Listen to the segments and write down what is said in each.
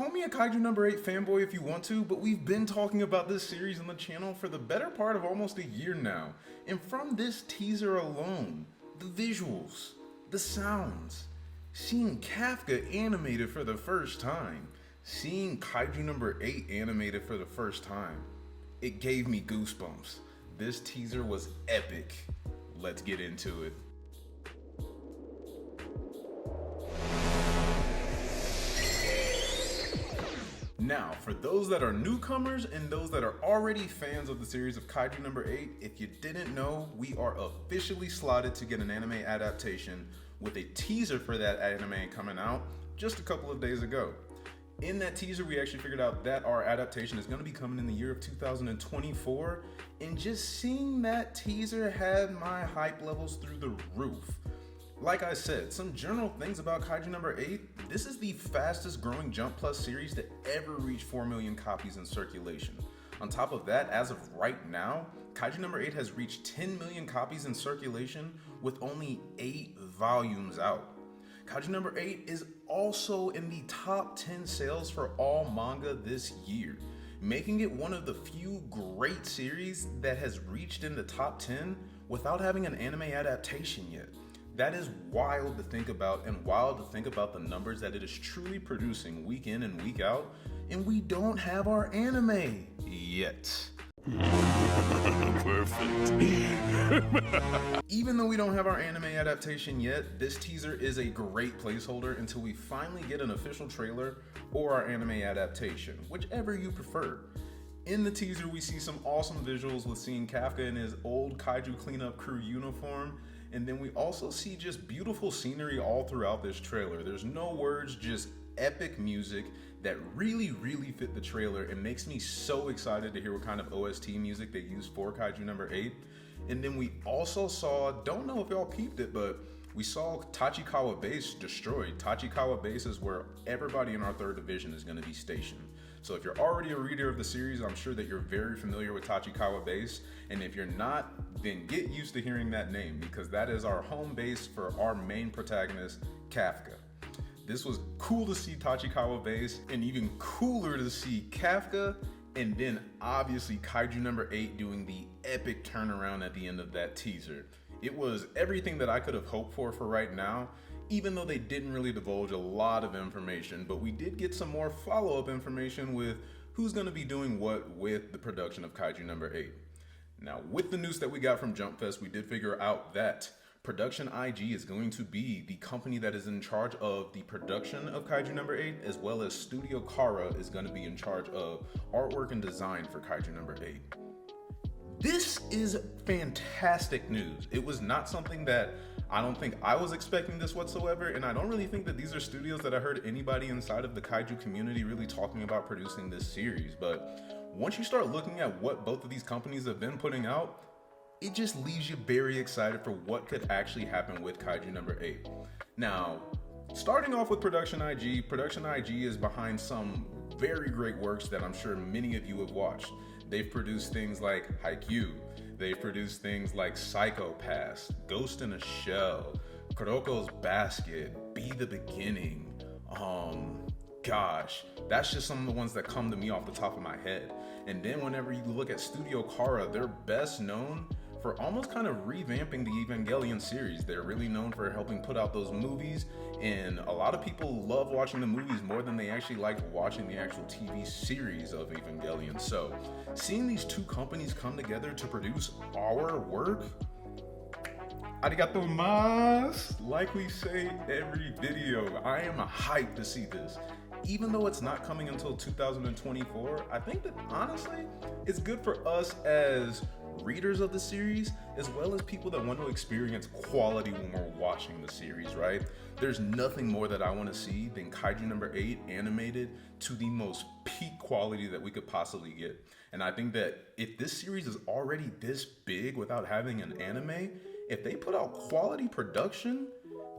call me a Kaiju number 8 fanboy if you want to, but we've been talking about this series on the channel for the better part of almost a year now. And from this teaser alone, the visuals, the sounds, seeing Kafka animated for the first time, seeing Kaiju number 8 animated for the first time, it gave me goosebumps. This teaser was epic. Let's get into it. Now, for those that are newcomers and those that are already fans of the series of Kaiju number 8, if you didn't know, we are officially slotted to get an anime adaptation with a teaser for that anime coming out just a couple of days ago. In that teaser, we actually figured out that our adaptation is going to be coming in the year of 2024, and just seeing that teaser had my hype levels through the roof. Like I said, some general things about Kaiju number 8, this is the fastest growing Jump Plus series to ever reach 4 million copies in circulation. On top of that, as of right now, Kaiju number 8 has reached 10 million copies in circulation with only 8 volumes out. Kaiju number 8 is also in the top 10 sales for all manga this year, making it one of the few great series that has reached in the top 10 without having an anime adaptation yet. That is wild to think about, and wild to think about the numbers that it is truly producing week in and week out, and we don't have our anime yet. Perfect. Even though we don't have our anime adaptation yet, this teaser is a great placeholder until we finally get an official trailer or our anime adaptation, whichever you prefer. In the teaser, we see some awesome visuals with seeing Kafka in his old Kaiju cleanup crew uniform. And then we also see just beautiful scenery all throughout this trailer. There's no words, just epic music that really fit the trailer and makes me so excited to hear what kind of OST music they use for Kaiju number 8. And then we also saw, don't know if y'all peeped it, but we saw Tachikawa Base destroyed. Tachikawa Base is where everybody in our 3rd division is going to be stationed. So if you're already a reader of the series, I'm sure that you're very familiar with Tachikawa Base. And if you're not, then get used to hearing that name, because that is our home base for our main protagonist, Kafka. This was cool to see Tachikawa Base, and even cooler to see Kafka, and then obviously Kaiju number 8 doing the epic turnaround at the end of that teaser. It was everything that I could have hoped for right now, even though they didn't really divulge a lot of information, but we did get some more follow-up information with who's going to be doing what with the production of Kaiju number 8. Now, with the news that we got from Jumpfest, we did figure out that Production IG is going to be the company that is in charge of the production of Kaiju number 8, as well as Studio Kara is going to be in charge of artwork and design for Kaiju number 8. This is fantastic news. It was not something that I don't think I was expecting this whatsoever, and I don't really think that these are studios that I heard anybody inside of the Kaiju community really talking about producing this series. But once you start looking at what both of these companies have been putting out, it just leaves you very excited for what could actually happen with Kaiju number 8. Now, starting off with Production IG is behind some very great works that I'm sure many of you have watched. They've produced things like Haikyuu, they've produced things like Psycho Pass, Ghost in a Shell, Kuroko's Basket, Be the Beginning. Gosh, that's just some of the ones that come to me off the top of my head. And then whenever you look at Studio Kara, they're best known for almost kind of revamping the Evangelion series. They're really known for helping put out those movies, and a lot of people love watching the movies more than they actually like watching the actual TV series of Evangelion. So seeing these two companies come together to produce our work, arigato mas, like we say every video, I am hyped to see this. Even though it's not coming until 2024, I think that honestly, it's good for us as readers of the series, as well as people that want to experience quality when we're watching the series, right? There's nothing more that I want to see than Kaiju number 8 animated to the most peak quality that we could possibly get. And I think that if this series is already this big without having an anime, if they put out quality production,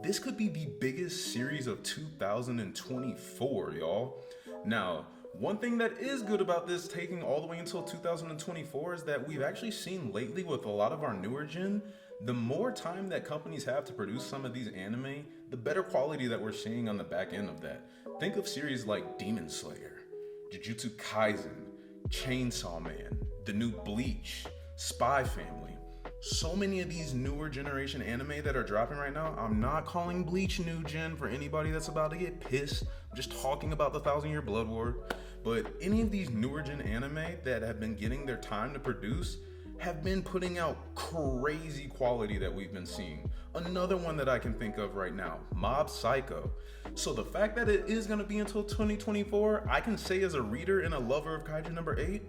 this could be the biggest series of 2024, y'all. Now, one thing that is good about this taking all the way until 2024 is that we've actually seen lately with a lot of our newer gen The more time that companies have to produce some of these anime, the better quality that we're seeing on the back end of that. Think of series like Demon Slayer, Jujutsu Kaisen, Chainsaw Man, the new Bleach, Spy Family. So many of these newer generation anime that are dropping right now. I'm not calling Bleach new gen for anybody that's about to get pissed. I'm just talking about the 1,000-Year Blood War. But any of these newer gen anime that have been getting their time to produce have been putting out crazy quality that we've been seeing. Another one that I can think of right now, Mob Psycho. So the fact that it is going to be until 2024, I can say as a reader and a lover of Kaiju number 8,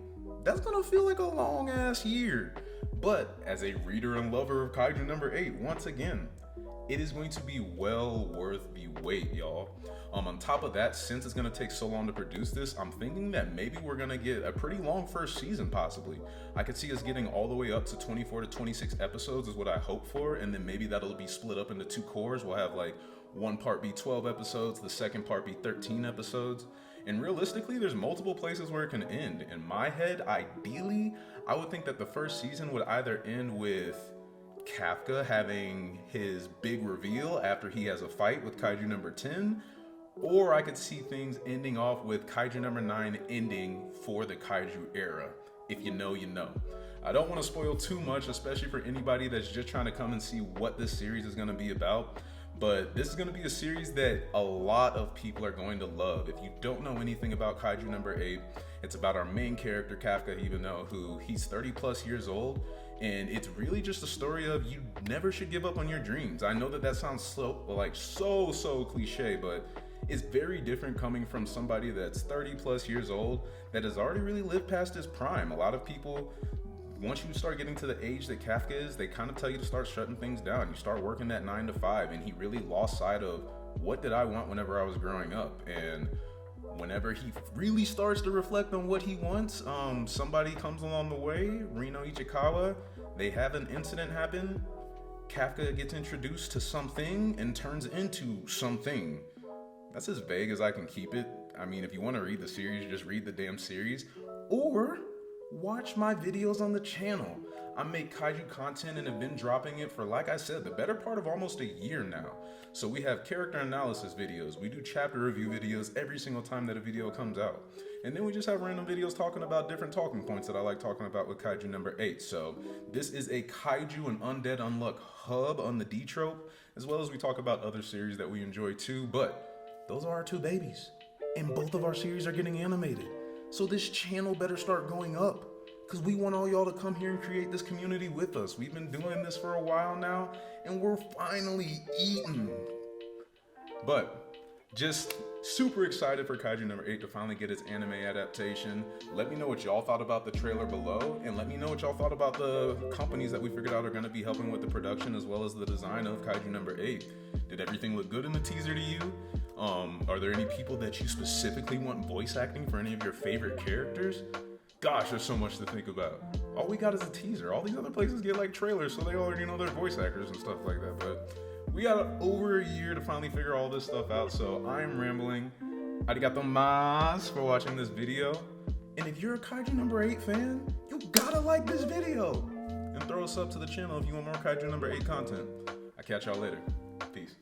that's going to feel like a long ass year. But as a reader and lover of Kaiju number 8, once again, it is going to be well worth the wait, y'all. On top of that, since it's gonna take so long to produce this, I'm thinking that maybe we're gonna get a pretty long first season, possibly. I could see us getting all the way up to 24 to 26 episodes is what I hope for, and then maybe that'll be split up into 2 cores. We'll have like one part be 12 episodes, the second part be 13 episodes. And realistically, there's multiple places where it can end. In my head, ideally, I would think that the first season would either end with Kafka having his big reveal after he has a fight with Kaiju number 10, or I could see things ending off with Kaiju number 9 ending for the Kaiju era. If you know, you know. I don't want to spoil too much, especially for anybody that's just trying to come and see what this series is going to be about. But this is going to be a series that a lot of people are going to love. If you don't know anything about Kaiju number 8, it's about our main character, Kafka, even though he's 30 plus years old. And it's really just a story of you never should give up on your dreams. I know that sounds so cliche, but it's very different coming from somebody that's 30 plus years old that has already really lived past his prime. A lot of people, once you start getting to the age that Kafka is, they kind of tell you to start shutting things down. You start working that 9 to 5, and he really lost sight of what did I want whenever I was growing up. And whenever he really starts to reflect on what he wants, somebody comes along the way, Reno Ichikawa, they have an incident happen, Kafka gets introduced to something and turns into something. That's as vague as I can keep it. I mean, if you want to read the series, just read the damn series, or watch my videos on the channel. I make Kaiju content and have been dropping it for, like I said, the better part of almost a year now. So we have character analysis videos, we do chapter review videos every single time that a video comes out. And then we just have random videos talking about different talking points that I like talking about with Kaiju number 8. So this is a Kaiju and Undead Unluck hub on the D-trope, as well as we talk about other series that we enjoy too, but those are our 2 babies. And both of our series are getting animated. So this channel better start going up, because we want all y'all to come here and create this community with us. We've been doing this for a while now, and we're finally eating. But just super excited for Kaiju number 8 to finally get its anime adaptation. Let me know what y'all thought about the trailer below, and let me know what y'all thought about the companies that we figured out are going to be helping with the production as well as the design of Kaiju number 8. Did everything look good in the teaser to you? Are there any people that you specifically want voice acting for any of your favorite characters? Gosh, there's so much to think about. All we got is a teaser. All these other places get like trailers, so they already know their voice actors and stuff like that. But we got over a year to finally figure all this stuff out, so I'm rambling. Arigato mas for watching this video. And if you're a Kaiju number 8 fan, you gotta like this video. And throw a sub to the channel if you want more Kaiju number 8 content. I'll catch y'all later. Peace.